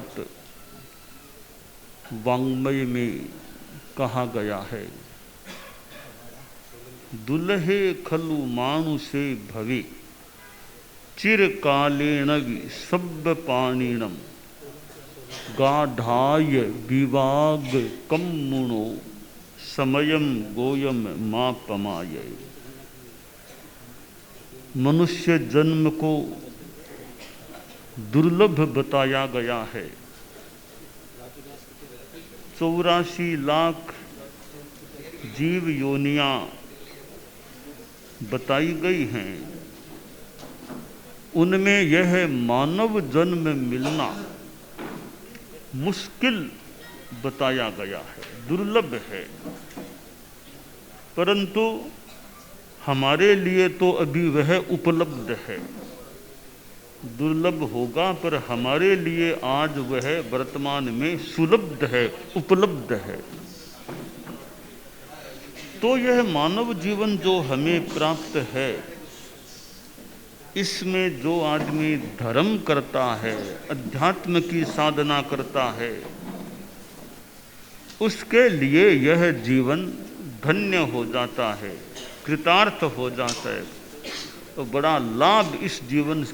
महत वाङ्मय में कहा गया है। दुल्हे खलु मानुषे भवे चिरकालेन सब्ब पाणिनम गाढ़ाय विवाग कम्मुणो समयम गोयम मा पमाये। मनुष्य जन्म को दुर्लभ बताया गया है। 84 लाख जीव योनियां बताई गई हैं। उनमें यह मानव जन्म मिलना मुश्किल बताया गया है, दुर्लभ है। परंतु हमारे लिए तो अभी वह उपलब्ध है। दुर्लभ होगा पर हमारे लिए आज वह वर्तमान में सुलभ है, उपलब्ध है। तो यह मानव जीवन जो हमें प्राप्त है, इसमें जो आदमी धर्म करता है, अध्यात्म की साधना करता है, उसके लिए यह जीवन धन्य हो जाता है, कृतार्थ हो जाता है। तो बड़ा लाभ इस जीवन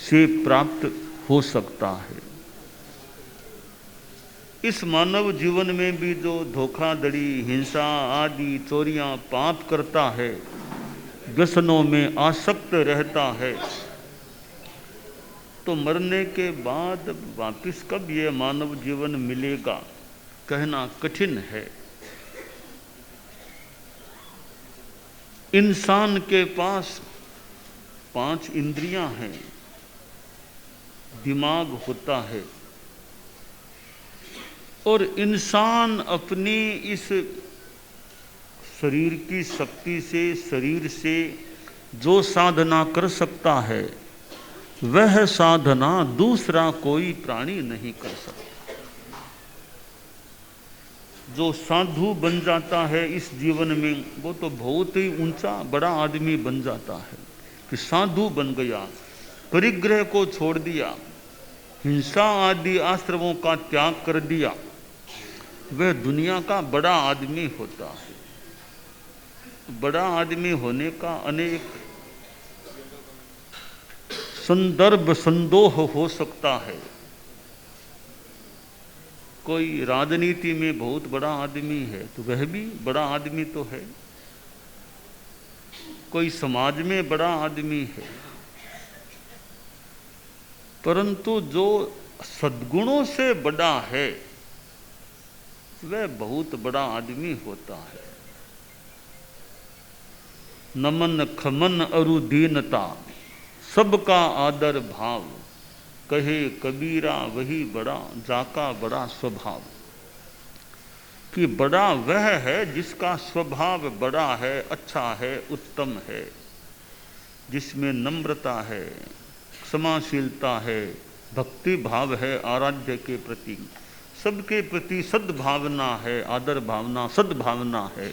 से प्राप्त हो सकता है। इस मानव जीवन में भी जो धोखाधड़ी, हिंसा आदि चोरियां, पाप करता है, व्यसनों में आसक्त रहता है, तो मरने के बाद वापिस कब ये मानव जीवन मिलेगा, कहना कठिन है। इंसान के पास 5 इंद्रियां हैं, दिमाग होता है, और इंसान अपनी इस शरीर की शक्ति से, शरीर से जो साधना कर सकता है, वह साधना दूसरा कोई प्राणी नहीं कर सकता। जो साधु बन जाता है इस जीवन में, वो तो बहुत ही ऊंचा बड़ा आदमी बन जाता है कि साधु बन गया, परिग्रह को छोड़ दिया, हिंसा आदि आश्रमों का त्याग कर दिया, वह दुनिया का बड़ा आदमी होता है। बड़ा आदमी होने का अनेक संदर्भ, संदोह हो सकता है। कोई राजनीति में बहुत बड़ा आदमी है तो वह भी बड़ा आदमी तो है, कोई समाज में बड़ा आदमी है, परंतु जो सद्गुणों से बड़ा है वह बहुत बड़ा आदमी होता है। नमन खमन अरु दीनता सबका आदर भाव, कहे कबीरा वही बड़ा जाका बड़ा स्वभाव। कि बड़ा वह है जिसका स्वभाव बड़ा है, अच्छा है, उत्तम है, जिसमें नम्रता है, क्षमाशीलता है, भक्ति भाव है, आराध्य के प्रति, सबके प्रति सद्भावना है, आदर भावना, सद्भावना है,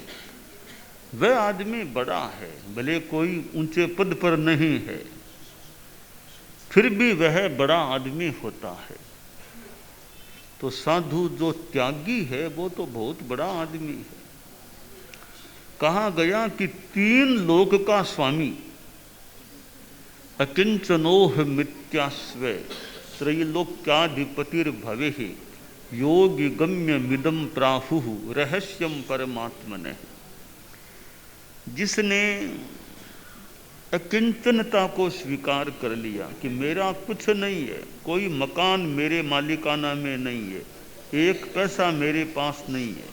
वह आदमी बड़ा है। भले कोई ऊंचे पद पर नहीं है, फिर भी वह बड़ा आदमी होता है। तो साधु जो त्यागी है वो तो बहुत बड़ा आदमी है। कहा गया कि 3 लोक का स्वामी, अकिंचनोह मित्यास्व त्रैलोक्याधिपतिर्भवेहि योगी गम्य मिदम प्राहु रहस्यम परमात्मने। जिसने अकिंचनता को स्वीकार कर लिया कि मेरा कुछ नहीं है, कोई मकान मेरे मालिकाना में नहीं है, 1 पैसा मेरे पास नहीं है,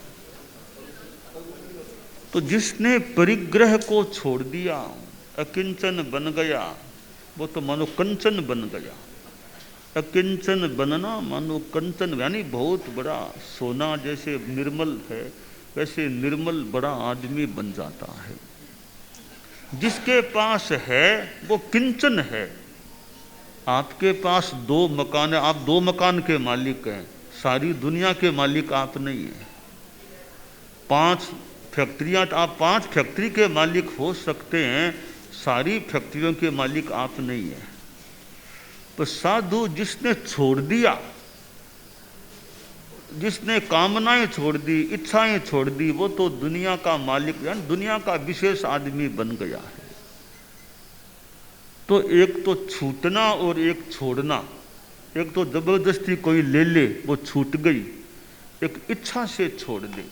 तो जिसने परिग्रह को छोड़ दिया, अकिंचन बन गया, वो तो मानो कंचन बन गया। अकिंचन बनना मानो कंचन, यानी बहुत बड़ा सोना जैसे निर्मल है, वैसे निर्मल बड़ा आदमी बन जाता है। जिसके पास है वो किंचन है। आपके पास 2 मकान है, आप 2 मकान के मालिक हैं, सारी दुनिया के मालिक आप नहीं हैं। 5 फैक्ट्रियां, आप 5 फैक्ट्री के मालिक हो सकते हैं, सारी फैक्ट्रियों के मालिक आप नहीं हैं। तो साधु जिसने छोड़ दिया जिसने कामनाएं छोड़ दी, इच्छाएं छोड़ दी, वो तो दुनिया का मालिक यानी दुनिया का विशेष आदमी बन गया है। तो एक तो छूटना और एक छोड़ना, एक तो जबरदस्ती कोई ले ले वो छूट गई, एक इच्छा से छोड़ दे।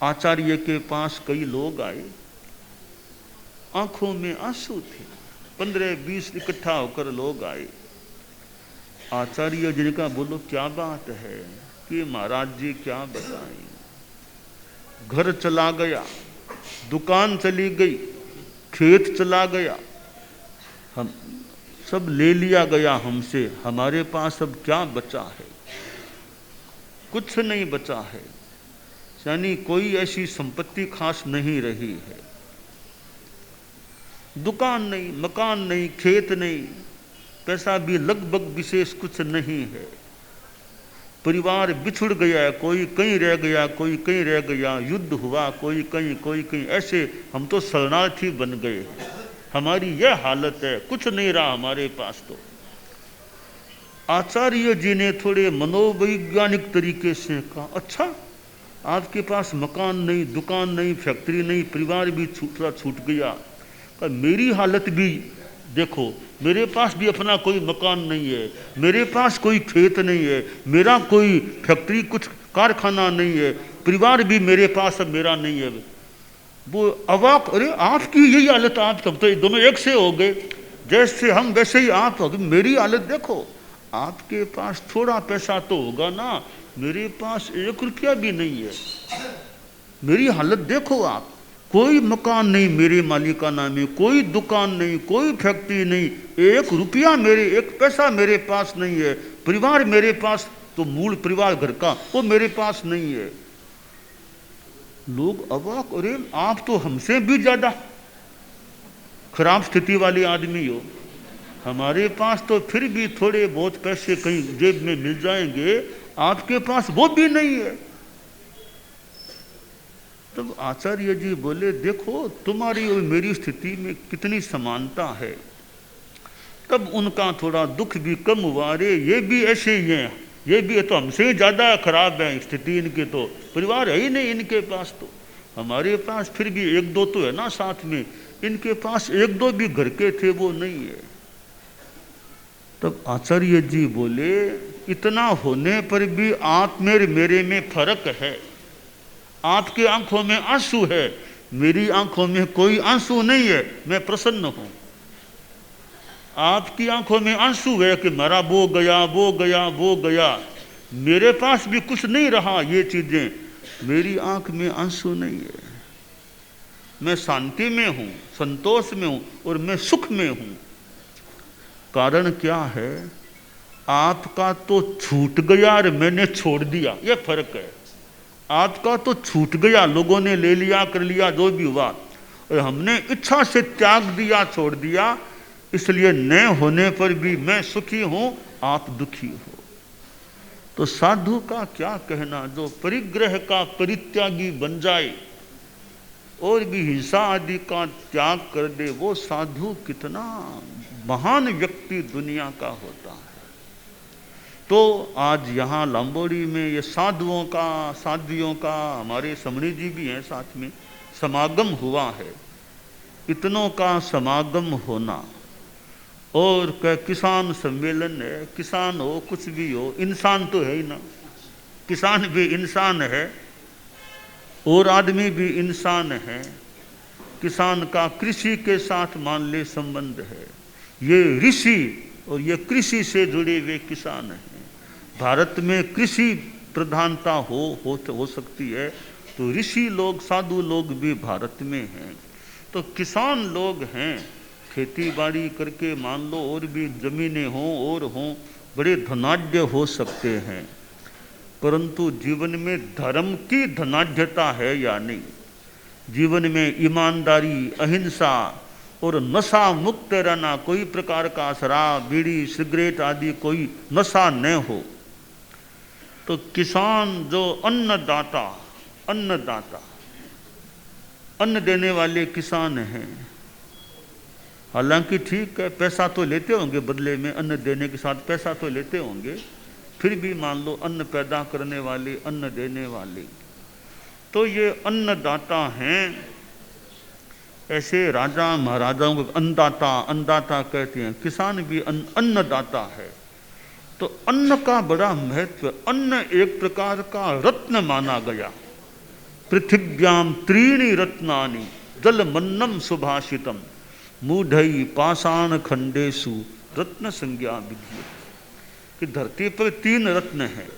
आचार्य के पास कई लोग आए, आंखों में आंसू थे, 15-20 इकट्ठा होकर लोग आए। आचार्य जी ने कहा बोलो क्या बात है? कि महाराज जी क्या बताएं, घर चला गया, दुकान चली गई, खेत चला गया, हम सब ले लिया गया हमसे, हमारे पास अब क्या बचा है? कुछ नहीं बचा है, यानी कोई ऐसी संपत्ति खास नहीं रही है। दुकान नहीं, मकान नहीं, खेत नहीं, पैसा भी लगभग विशेष कुछ नहीं है। परिवार बिछुड़ गया है, कोई कहीं रह गया, कोई कहीं रह गया, युद्ध हुआ, कोई कहीं कोई कहीं, ऐसे हम तो शरणार्थी बन गए। हमारी यह हालत है, कुछ नहीं रहा हमारे पास। तो आचार्य जी ने थोड़े मनोवैज्ञानिक तरीके से कहा, अच्छा आपके पास मकान नहीं, दुकान नहीं, फैक्ट्री नहीं, परिवार भी छूट गया, मेरी हालत भी देखो, मेरे पास भी अपना कोई मकान नहीं है, मेरे पास कोई खेत नहीं है, मेरा कोई फैक्ट्री कुछ कारखाना नहीं है, परिवार भी मेरे पास अब मेरा नहीं है। वो अवाक, अरे आपकी यही हालत, आप सब तो दोनों एक से हो गए, जैसे हम वैसे ही आप हो गए। मेरी हालत देखो, आपके पास थोड़ा पैसा तो होगा ना, मेरे पास 1 रुपया भी नहीं है। मेरी हालत देखो आप, कोई मकान नहीं मेरे मालिकाना में, कोई दुकान नहीं, कोई फैक्ट्री नहीं, 1 रुपया मेरे, 1 पैसा मेरे पास नहीं है, परिवार मेरे पास तो मूल परिवार घर का वो मेरे पास नहीं है। लोग अवाक, अरे आप तो हमसे भी ज्यादा खराब स्थिति वाले आदमी हो, हमारे पास तो फिर भी थोड़े बहुत पैसे कहीं जेब में मिल जाएंगे, आपके पास वो भी नहीं है। तब आचार्य जी बोले देखो तुम्हारी और मेरी स्थिति में कितनी समानता है। तब उनका थोड़ा दुख भी कम हुआ, अरे ये भी ऐसे ही हैं, ये भी तो हमसे ज़्यादा खराब है स्थिति, इनके तो परिवार है ही नहीं इनके पास, तो हमारे पास फिर भी 1-2 तो है ना साथ में, इनके पास 1-2 भी घर के थे वो नहीं है। तब आचार्य जी बोले इतना होने पर भी आप मेरे में फर्क है, आपकी आंखों में आंसू है, मेरी आंखों में कोई आंसू नहीं है, मैं प्रसन्न हूं। आपकी आंखों में आंसू है कि मेरा वो गया वो गया वो गया, मेरे पास भी कुछ नहीं रहा ये चीजें, मेरी आंख में आंसू नहीं है, मैं शांति में हूं, संतोष में हूं और मैं सुख में हूं। कारण क्या है, आपका तो छूट गया और मैंने छोड़ दिया, यह फर्क है। आपका तो छूट गया, लोगों ने ले लिया कर लिया जो भी हुआ, और हमने इच्छा से त्याग दिया, छोड़ दिया, इसलिए न होने पर भी मैं सुखी हूं, आप दुखी हो। तो साधु का क्या कहना, जो परिग्रह का परित्यागी बन जाए और भी हिंसा आदि का त्याग कर दे, वो साधु कितना महान व्यक्ति दुनिया का होता है। तो आज यहाँ लंबोड़ी में ये साधुओं का, साध्वियों का, हमारे समणी जी भी हैं साथ में, समागम हुआ है। इतनों का समागम होना, और किसान सम्मेलन है, किसान हो कुछ भी हो, इंसान तो है ही ना, किसान भी इंसान है और आदमी भी इंसान है। किसान का कृषि के साथ मान ले संबंध है, ये ऋषि और ये कृषि से जुड़े हुए किसान हैं। भारत में कृषि प्रधानता हो सकती है, तो ऋषि लोग, साधु लोग भी भारत में हैं। तो किसान लोग हैं, खेती बाड़ी करके मान लो, और भी जमीनें हों और हों, बड़े धनाढ्य हो सकते हैं, परंतु जीवन में धर्म की धनाढ्यता है या नहीं, जीवन में ईमानदारी, अहिंसा और नशा मुक्त रहना, कोई प्रकार का शराब, बीड़ी, सिगरेट आदि कोई नशा न हो। तो किसान जो अन्नदाता, अन्न देने वाले किसान हैं, हालांकि ठीक है पैसा तो लेते होंगे बदले में, अन्न देने के साथ पैसा तो लेते होंगे, फिर भी मान लो अन्न पैदा करने वाले, अन्न देने वाले, तो ये अन्नदाता हैं। ऐसे राजा महाराजाओं को अन्नदाता अन्नदाता कहते हैं, किसान भी अन्नदाता है। तो अन्न का बड़ा महत्व, अन्न एक प्रकार का रत्न माना गया। पृथिव्याम त्रीणि रत्नानि जलमन्नम सुभाषितम मूढ़ई पाषाण खंडेषु रत्न संज्ञा विधि। कि धरती पर 3 रत्न हैं।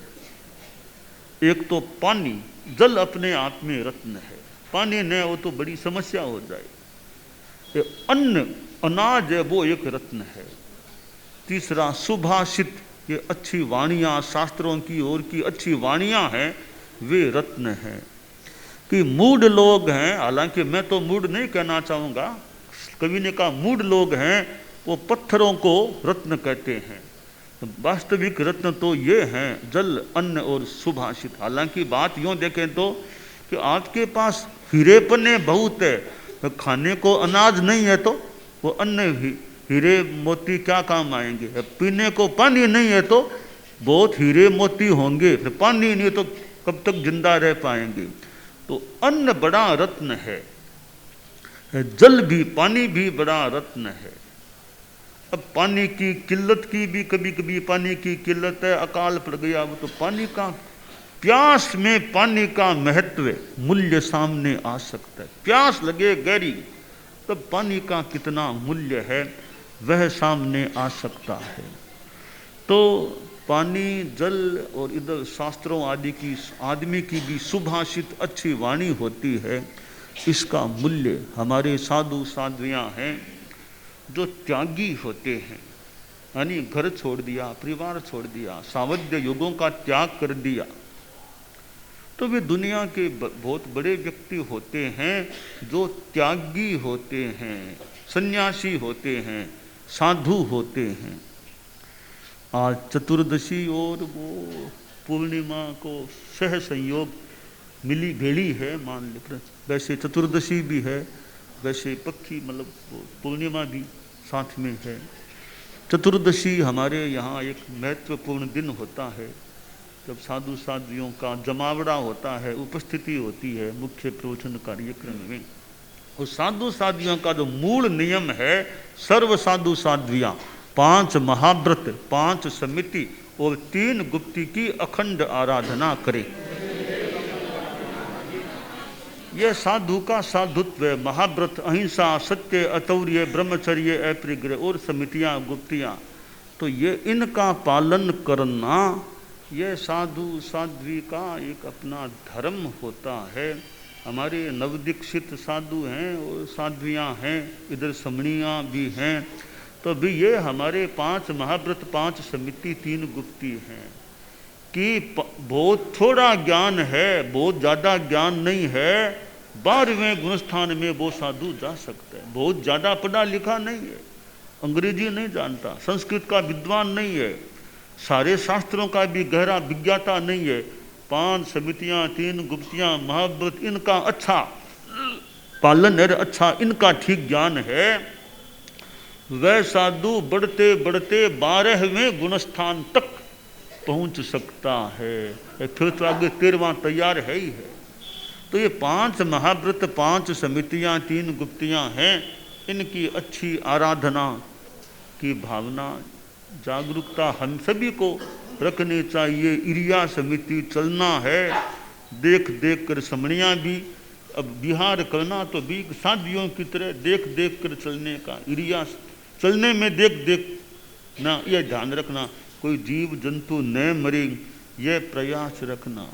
एक तो पानी, जल अपने आप में रत्न है, पानी न हो तो बड़ी समस्या हो जाए। ये अन्न, अनाज है, वो एक रत्न है। तीसरा सुभाषित, ये अच्छी वाणियाँ, शास्त्रों की ओर की अच्छी वाणियाँ हैं, वे रत्न हैं। कि मूढ़ लोग हैं, हालांकि मैं तो मूढ़ नहीं कहना चाहूँगा, कवि ने कहा मूढ़ लोग हैं, वो पत्थरों को रत्न कहते हैं। वास्तविक रत्न तो ये हैं जल, अन्न और सुभाषित। हालांकि बात यूँ देखें तो कि आपके पास हीरे पन्ने बहुत है, तो खाने को अनाज नहीं है तो वो अन्न हीरे मोती क्या काम आएंगे। पीने को पानी नहीं है तो बहुत हीरे मोती होंगे, फिर पानी नहीं तो कब तक जिंदा रह पाएंगे। तो अन्न बड़ा रत्न है, जल भी, पानी भी बड़ा रत्न है। अब पानी की किल्लत की भी, कभी कभी पानी की किल्लत है, अकाल पड़ गया, वो तो पानी का, प्यास में पानी का महत्व, मूल्य सामने आ सकता है। प्यास लगे गहरी तब पानी का कितना मूल्य है वह सामने आ सकता है। तो पानी, जल और इधर शास्त्रों आदि की, आदमी की भी सुभाषित अच्छी वाणी होती है, इसका मूल्य हमारे साधु साध्वियाँ हैं जो त्यागी होते हैं, यानी घर छोड़ दिया, परिवार छोड़ दिया, सावध्य युगों का त्याग कर दिया, तो वे दुनिया के बहुत बड़े व्यक्ति होते हैं जो त्यागी होते हैं, सन्यासी होते हैं, साधु होते हैं। आज चतुर्दशी और वो पूर्णिमा को सह संयोग मिली भेड़ी है, मान ले, वैसे चतुर्दशी भी है, वैसे पक्की मतलब पूर्णिमा भी साथ में है। चतुर्दशी हमारे यहाँ एक महत्वपूर्ण दिन होता है, जब साधु साध्वियों का जमावड़ा होता है, उपस्थिति होती है मुख्य प्रवचन कार्यक्रम में। और साधु साध्वियों का जो मूल नियम है, सर्व साधु साध्वियाँ 5 महाव्रत, 5 समिति और 3 गुप्ती की अखंड आराधना करें। यह साधु का साधुत्व है। महाव्रत, अहिंसा, सत्य, अतौर्य, ब्रह्मचर्य, अपरिग्रह और समितियाँ, गुप्तियाँ, तो ये इनका पालन करना यह साधु साध्वी का एक अपना धर्म होता है। हमारे नवदीक्षित साधु हैं और साध्वियाँ हैं, इधर समणियाँ भी हैं, तो भी ये हमारे 5 महाव्रत, 5 समिति, 3 गुप्ती हैं कि बहुत थोड़ा ज्ञान है, बहुत ज़्यादा ज्ञान नहीं है, 12वें गुणस्थान में वो साधु जा सकता है। बहुत ज़्यादा पढ़ा लिखा नहीं है, अंग्रेजी नहीं जानता, संस्कृत का विद्वान नहीं है, सारे शास्त्रों का भी गहरा विज्ञाता नहीं है, 5 समितियाँ, 3 गुप्तियाँ, महाव्रत, इनका अच्छा पालन है, अच्छा इनका ठीक ज्ञान है, वह साधु बढ़ते बढ़ते 12वें गुणस्थान तक पहुंच सकता है। फिर तो आगे 13वां तैयार है ही है। तो ये 5 महाव्रत, 5 समितियाँ, 3 गुप्तियाँ हैं, इनकी अच्छी आराधना की भावना, जागरूकता हम सभी को रखनी चाहिए। इरिया समिति चलना है, देख देख कर समणियाँ भी, अब विहार करना तो भी साध्वियों की तरह देख देख कर चलने का, इरिया चलने में देख देख ना, यह ध्यान रखना, कोई जीव जंतु न मरे, यह प्रयास रखना।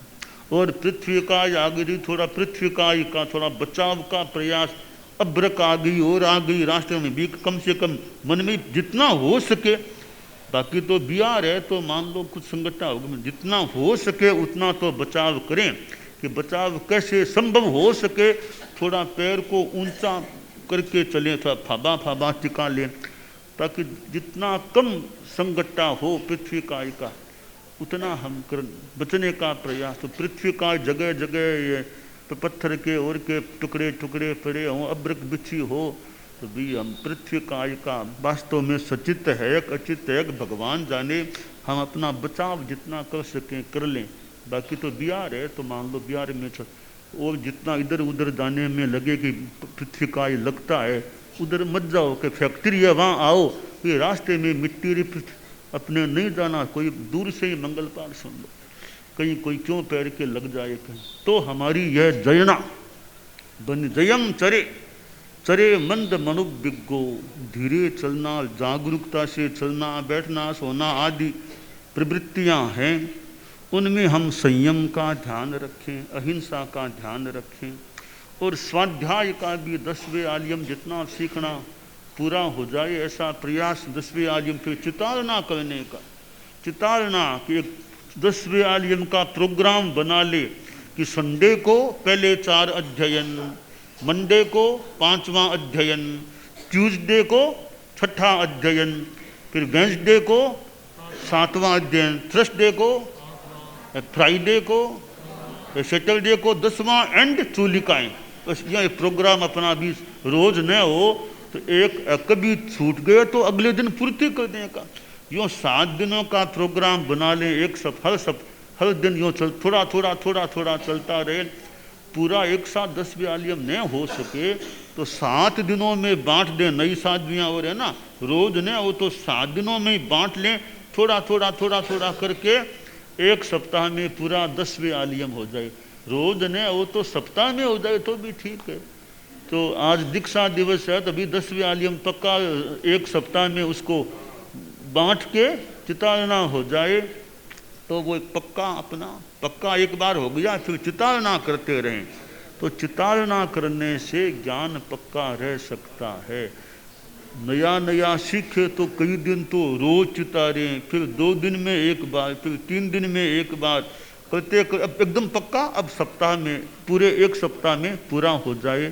और पृथ्वी का आगे थोड़ा, पृथ्वी का थोड़ा बचाव का प्रयास। अभ्रक आ गई और आ गई रास्ते में भी, कम से कम मन में जितना हो सके, बाकी तो बिहार है तो मान लो कुछ संगठन होगा, जितना हो सके उतना तो बचाव करें। कि बचाव कैसे संभव हो सके, थोड़ा पैर को ऊंचा करके चलें, थोड़ा फाबा फाबा टिका लें, ताकि जितना कम संगठा हो पृथ्वी काय का उतना हम कर बचने का प्रयास। तो पृथ्वी का जगह जगह ये पत्थर के और के टुकड़े टुकड़े पड़े हों, अभ्रक बिछी हो, तो भी हम पृथ्वी काय का वास्तव में सचित है, अचित है, भगवान जाने। हम अपना बचाव जितना कर सकें कर लें। बाकी तो बिहार है तो मान लो बिहार में और जितना इधर उधर जाने में लगे कि पृथ्वी का ये लगता है, उधर मत जाओ कि फैक्ट्री है वहाँ आओ, ये रास्ते में मिट्टी अपने नहीं जाना, कोई दूर से ही मंगल पाठ सुन लो, कहीं कोई क्यों पैर के लग जाए कहीं। तो हमारी यह जयना बन जयम चरे चरे मंद मनुविज्ञो, धीरे चलना, जागरूकता से चलना, बैठना, सोना आदि प्रवृत्तियां हैं, उनमें हम संयम का ध्यान रखें, अहिंसा का ध्यान रखें, और स्वाध्याय का भी 10वें आलियम जितना सीखना पूरा हो जाए ऐसा प्रयास 10वें आलियम पे चितारना करने का, चितारना कि 10वें आलियम का प्रोग्राम बना ले कि संडे को पहले 4 अध्ययन, मंडे को 5वां अध्ययन, ट्यूसडे को 6ठा अध्ययन, फिर वेंसडे को 7वां अध्ययन, थर्सडे को, फ्राइडे को, सैटरडे को 10वां एंड चूलिकाएँ। बस यह प्रोग्राम अपना भी रोज न हो तो एक कभी छूट गए तो अगले दिन पूर्ति कर देने का, यूँ 7 दिनों का प्रोग्राम बना लें, एक हर दिन यूँ थोड़ा थोड़ा चलता रहे। पूरा एक साथ 10वें आलियम न हो सके तो 7 दिनों में बांट दें, नई साधवियाँ और है ना, रोज न हो तो 7 दिनों में ही बांट लें, थोड़ा थोड़ा करके एक सप्ताह में पूरा 10वें आलियम हो जाए। रोज न हो तो सप्ताह में हो जाए तो भी ठीक है। तो आज दीक्षा दिवस है तो अभी 10वें आलियम पक्का एक सप्ताह में उसको बांट के चितारना हो जाए तो वो एक पक्का एक बार हो गया, फिर चितारना करते रहें। तो चितारना करने से ज्ञान पक्का रह सकता है। नया सीखे तो कई दिन तो रोज चितारें, फिर 2 दिन में एक बार, फिर 3 दिन में एक बार करते अब एकदम पक्का अब सप्ताह में, पूरे एक सप्ताह में पूरा हो जाए।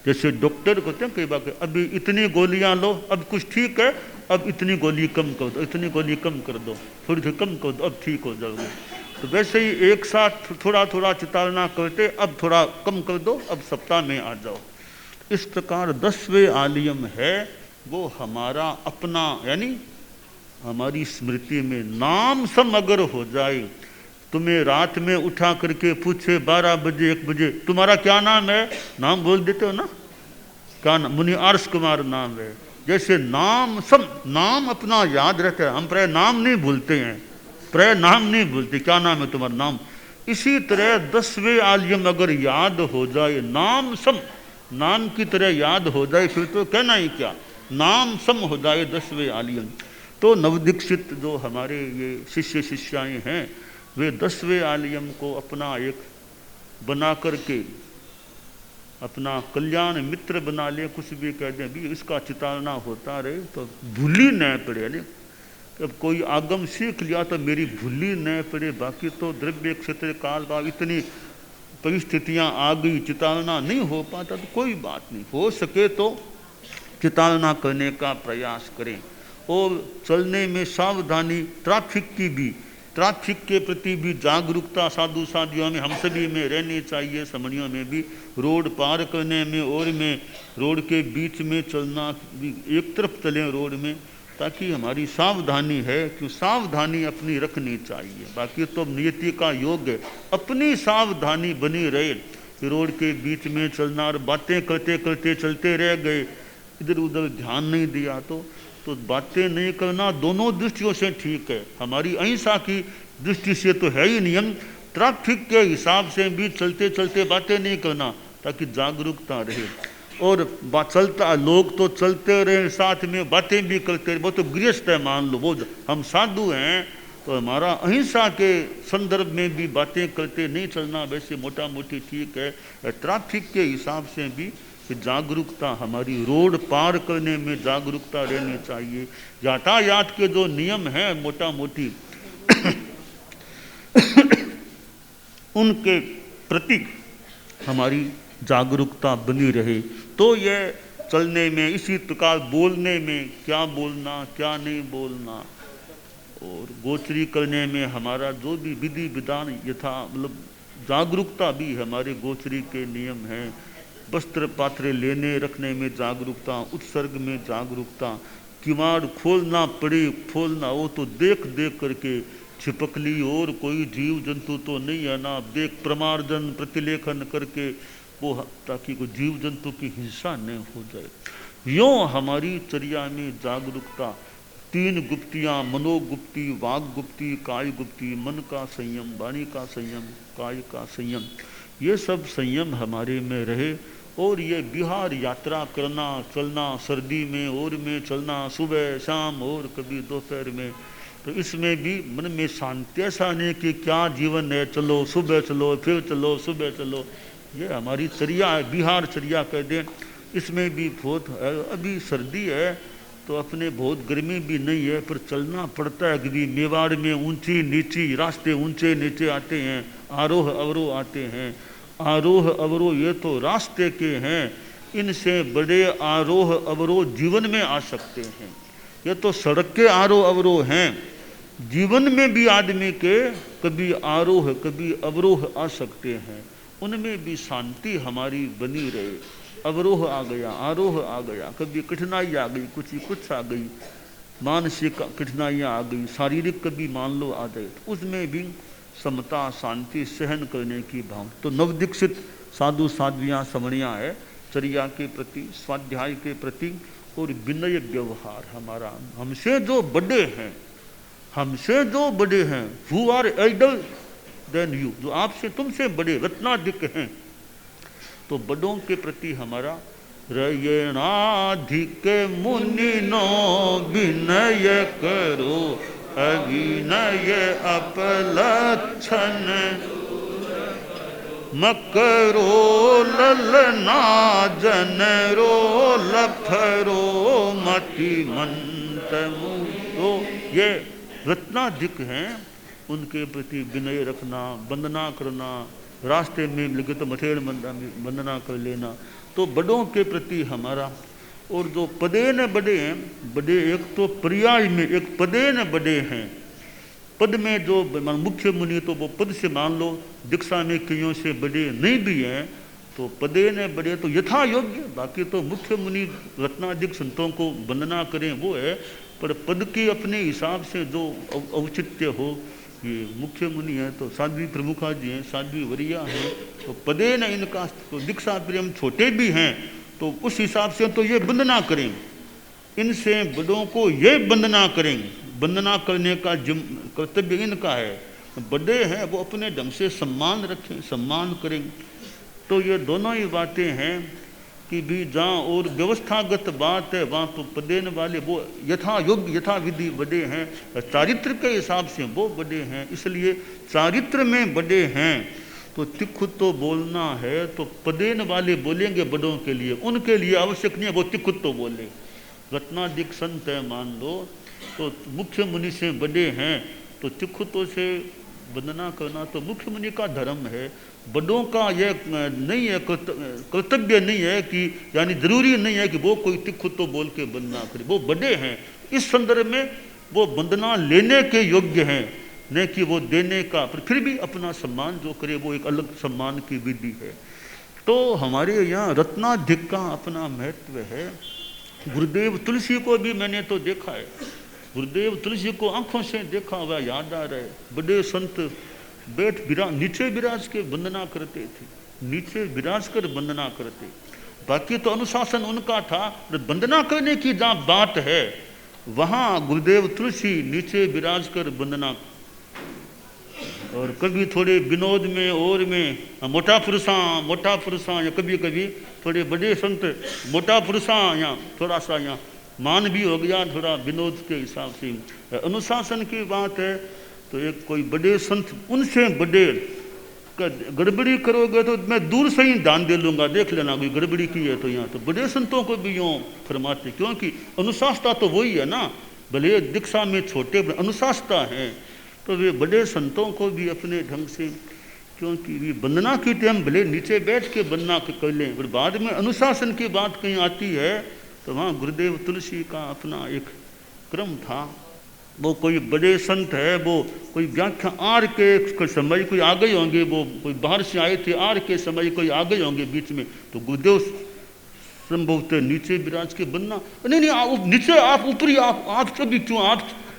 जैसे डॉक्टर कहते हैं कई बार अभी इतनी गोलियां लो, अब कुछ ठीक है, अब इतनी गोली कम कर दो, इतनी गोली कम कर दो, थोड़ी सी कम कर दो, अब ठीक हो जाओगे। तो वैसे ही एक साथ थोड़ा चितारना करते, अब थोड़ा कम कर दो, अब सप्ताह में आ जाओ। इस प्रकार 10वें आलियम है वो हमारा अपना, यानी हमारी स्मृति में नाम सम अगर हो जाए। तुम्हें रात में उठा करके पूछे 12 बजे 1 बजे तुम्हारा क्या नाम है, नाम बोल देते हो ना, क्या नाम, मुनि आर्ष कुमार नाम है। जैसे नाम सम, नाम अपना याद रहता है, हम प्राय नाम नहीं भूलते हैं, प्राय नाम नहीं भूलते, क्या नाम है तुम्हारा नाम। इसी तरह 10वें आलियम अगर याद हो जाए, नाम सम, नाम की तरह याद हो जाए, फिर तो कहना ही क्या, नाम सम हो जाए 10वें आलियम। तो नवदीक्षित जो हमारे ये शिष्य शिष्याएँ हैं वे 10वें आलियम को अपना एक बना करके अपना कल्याण मित्र बना ले, कुछ भी कह दें भी इसका चितारना होता रहे तो भूली न पड़े। नहीं अब कोई आगम सीख लिया तो मेरी भूली न पड़े, बाकी तो द्रव्य क्षेत्र काल भाव इतनी परिस्थितियां आ गई, चितारना नहीं हो पाता तो कोई बात नहीं, हो सके तो चितारना करने का प्रयास करें। और चलने में सावधानी, ट्रैफिक के प्रति भी जागरूकता साधु साधियों में हम सभी में रहनी चाहिए, समणियों में भी। रोड पार करने में और में रोड के बीच में चलना, एक तरफ चलें रोड में, ताकि हमारी सावधानी है कि सावधानी अपनी रखनी चाहिए। बाकी तो नियति का योग है, अपनी सावधानी बनी रहे। रोड के बीच में चलना और बातें करते करते चलते रह गए, इधर उधर ध्यान नहीं दिया तो बातें नहीं करना दोनों दृष्टियों से ठीक है। हमारी अहिंसा की दृष्टि से तो है ही नियम, ट्रैफिक के हिसाब से भी चलते चलते बातें नहीं करना ताकि जागरूकता रहे। और चलता लोग तो चलते रहे साथ में बातें भी करते रहे, वो तो गृहस्थ है मान लो, वो हम साधु हैं तो हमारा अहिंसा के संदर्भ में भी बातें करते नहीं चलना, वैसे मोटा मोटी ठीक है। ट्रैफिक के हिसाब से भी जागरूकता, हमारी रोड पार करने में जागरूकता रहनी चाहिए। यातायात के जो नियम हैं मोटा मोटी उनके प्रति हमारी जागरूकता बनी रहे। तो यह चलने में, इसी प्रकार बोलने में क्या बोलना क्या नहीं बोलना, और गोचरी करने में हमारा जो भी विधि विधान यथा मतलब जागरूकता भी हमारे गोचरी के नियम हैं। वस्त्र पात्र लेने रखने में जागरूकता, उत्सर्ग में जागरूकता, किवाड़ खोलना पड़े खोलना, वो तो देख देख करके छिपक ली, और कोई जीव जंतु तो नहीं है ना, देख प्रमार्जन प्रतिलेखन करके वो, ताकि कोई जीव जंतु की हिंसा नहीं हो जाए। यूँ हमारी चर्या में जागरूकता, 3 गुप्तियाँ, मनोगुप्ति, वाग गुप्ति, काय गुप्ति, मन का संयम, वाणी का संयम, काय का संयम, ये सब संयम हमारे में रहे। और ये बिहार यात्रा करना, चलना, सर्दी में और में चलना, सुबह शाम और कभी दोपहर में, तो इसमें भी मन में शांति ऐसा नहीं कि क्या जीवन है, चलो सुबह चलो फिर चलो सुबह चलो, ये हमारी चर्या है, बिहार चर्या कह दें। इसमें भी बहुत अभी सर्दी है तो अपने बहुत गर्मी भी नहीं है, पर चलना पड़ता है। कभी मेवाड़ में ऊंची नीची रास्ते ऊंचे नीचे आते हैं, आरोह अवरोह आते हैं। आरोह अवरोह ये तो रास्ते के हैं, इनसे बड़े आरोह अवरोह जीवन में आ सकते हैं। ये तो सड़क के आरोह अवरोह हैं, जीवन में भी आदमी के कभी आरोह कभी अवरोह आ सकते हैं, उनमें भी शांति हमारी बनी रहे। अवरोह आ गया, आरोह आ गया, कभी कठिनाई आ गई, कुछ आ गई, मानसिक कठिनाइयाँ आ गई, शारीरिक कभी मान लो आ गए, तो उसमें भी समता शांति सहन करने की भाव। तो नवदीक्षित साधु साध्वियाँ समणियाँ है चर्या के प्रति, स्वाध्याय के प्रति और विनय व्यवहार हमारा। हमसे जो बड़े हैं, हमसे जो बड़े हैं, who are elder than you, जो आपसे तुमसे बड़े रत्नाधिक हैं, तो बड़ों के प्रति हमारा रयणाधिक मुनि नो विनय करो, अविनय अपलक्षण मकरो ललना जनरो लफरो मति मंतमु। तो ये रत्नाधिक हैं, उनके प्रति विनय रखना, वंदना करना, रास्ते में मिले तो मठेड़ वंदना कर लेना, तो बड़ों के प्रति हमारा। और जो पदे न बड़े हैं, बड़े एक तो पर्याय में, एक पदे न बड़े हैं, पद में जो मुख्य मुनि तो वो पद से मान लो, दीक्षा में कईयों से बड़े नहीं भी हैं, तो पदे न बड़े तो यथा योग्य, बाकी तो मुख्य मुनि रत्नाधिक संतों को वंदना करें वो है, पर पद के अपने हिसाब से जो औचित्य हो, ये मुख्य मुनि है तो साध्वी प्रमुखा जी हैं, साध्वी वरिया हैं, तो पदे न इनका तो दीक्षा प्रेम छोटे भी हैं, तो उस हिसाब से तो ये वंदना करें, इनसे बड़ों को ये वंदना करें, वंदना करने का कर्तव्य इनका है। बड़े हैं वो अपने ढंग से सम्मान रखें, सम्मान करें। तो ये दोनों ही बातें हैं कि भी जहाँ और व्यवस्थागत बात है वहाँ तो पदेन वाले वो यथा योग्य यथा विधि बड़े हैं, चारित्र के हिसाब से वो बड़े हैं, इसलिए चारित्र में बड़े हैं। तो तिखु तो बोलना है तो पदेन वाले बोलेंगे बड़ों के लिए, उनके लिए आवश्यक नहीं है वो तिखु तो बोले। रत्नाधिक संत है मान लो, तो मुख्य मुनि से बड़े हैं तो तिखुतों से वंदना करना तो मुख्य मुनि का धर्म है। बड़ों का यह नहीं है, कर्तव्य नहीं है कि, यानी जरूरी नहीं है कि वो कोई तिखुतो बोल के वंदना करे, वो बड़े हैं, इस संदर्भ में वो वंदना लेने के योग्य हैं, न कि वो देने का, पर फिर भी अपना सम्मान जो करे वो एक अलग सम्मान की विधि है। तो हमारे यहाँ रत्नाधिक का अपना महत्व है। गुरुदेव तुलसी को भी मैंने तो देखा है, गुरुदेव तुलसी को आंखों से देखा हुआ याद आ रहा है। बड़े संत नीचे विराज के वंदना करते थे, नीचे विराज कर वंदना करते, बाकी तो अनुशासन उनका था। वंदना करने की जहाँ बात है वहाँ गुरुदेव तुलसी नीचे विराज कर वंदना, और कभी थोड़े विनोद में और में मोटा पुरुषा या कभी कभी थोड़े बड़े संत मोटा पुरुषा या थोड़ा सा यहाँ मान भी हो गया, थोड़ा विनोद के हिसाब से। अनुशासन की बात है तो एक कोई बड़े संत, उनसे बड़े गड़बड़ी करोगे तो मैं दूर से ही दान दे लूँगा, देख लेना कोई गड़बड़ी की है तो। यहाँ तो बड़े संतों को भी यूँ फरमाते, क्योंकि अनुशासता तो वही है ना, भले दीक्षा में छोटे अनुशासता हैं, तो वे बड़े संतों को भी अपने ढंग से, क्योंकि वे वंदना की टाइम भले नीचे बैठ के वंदना कर लें, पर बाद में अनुशासन की बात कहीं आती है तो वहाँ गुरुदेव तुलसी का अपना एक क्रम था। वो कोई बड़े संत है, वो कोई व्याख्या आर के समय कोई आ गए होंगे, वो कोई बाहर से आए थे, आर के समय कोई आ गए होंगे बीच में, तो गुरुदेव संभवतः नीचे विराज के बनना। नहीं नहीं, आप नीचे, आप ऊपरी, आप कभी क्यों,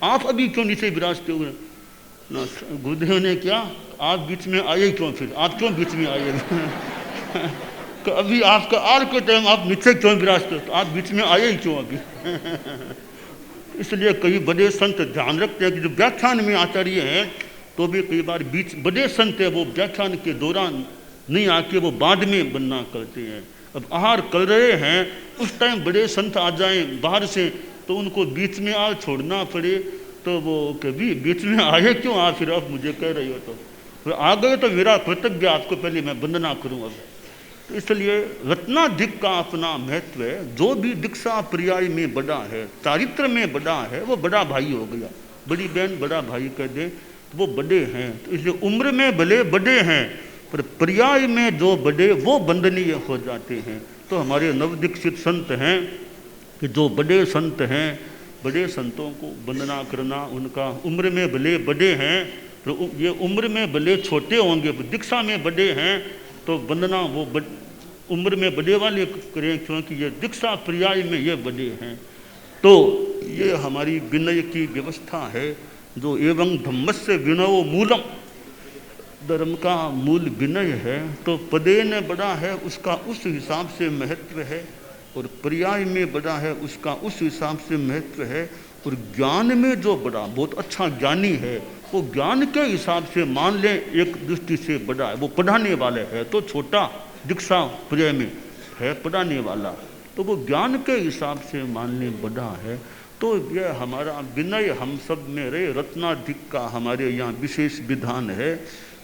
आप अभी क्यों नीचे विराजते हुए ना? गुरुदेव ने क्या, आप बीच में आए क्यों, फिर आप क्यों बीच में आए? अभी आपका आर के टाइम आप नीचे क्यों विराजते, तो आप बीच में आए ही क्यों अभी? इसलिए कई बड़े संत ध्यान रखते हैं कि जो व्याख्यान में आचार्य हैं तो भी कई बार बीच, बड़े संत है वो व्याख्यान के दौरान नहीं आके वो बाद में बनना करते हैं। अब आहार कर रहे हैं उस टाइम बड़े संत आ जाएं बाहर से तो उनको बीच में आ छोड़ना पड़े, तो वो कभी बीच में आए क्यों आ, फिर अब मुझे कह रही हो तो आ गए तो मेरा कर्तव्य आपको पहले मैं वंदना करूँ। अब तो इसलिए रत्नाधिक का अपना महत्व है। जो भी दीक्षा पर्याय में बड़ा है, चारित्र में बड़ा है, वो बड़ा भाई हो गया। बड़ी बहन बड़ा भाई कह दे तो वो बड़े हैं। तो इसलिए उम्र में भले बड़े हैं पर पर्याय में जो बड़े वो वंदनीय हो जाते हैं। तो हमारे नवदीक्षित संत हैं कि जो बड़े संत हैं, बड़े संतों को वंदना करना, उनका उम्र में भले बड़े हैं तो ये उम्र में भले छोटे होंगे, दीक्षा में बड़े हैं तो वंदना वो उम्र में बड़े वाले करें, क्योंकि ये दीक्षा पर्याय में ये बड़े हैं। तो ये हमारी विनय की व्यवस्था है। जो एवं धम्मस्य विनयो मूलम, धर्म का मूल विनय है। तो पदे ने बड़ा है उसका उस हिसाब से महत्व है, और पर्याय में बड़ा है उसका उस हिसाब से महत्व है, और ज्ञान में जो बड़ा बहुत अच्छा ज्ञानी है वो ज्ञान के हिसाब से मान लें एक दृष्टि से बड़ा है। वो पढ़ाने वाले है तो छोटा दीक्षा पर्याय में है पढ़ाने वाला, तो वो ज्ञान के हिसाब से मान लें बड़ा है। तो यह हमारा विनय हम सब में रहे। रत्नाधिक का हमारे यहाँ विशेष विधान है,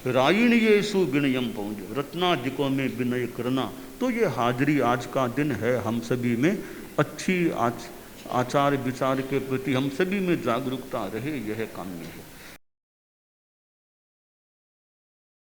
रायणीयेषु विनयम पहुँचे, रत्नाधिकों में विनय करना। तो ये हाजिरी आज का दिन है, हम सभी में अच्छी आचार विचार के प्रति हम सभी में जागरूकता रहे, यह काम्य है।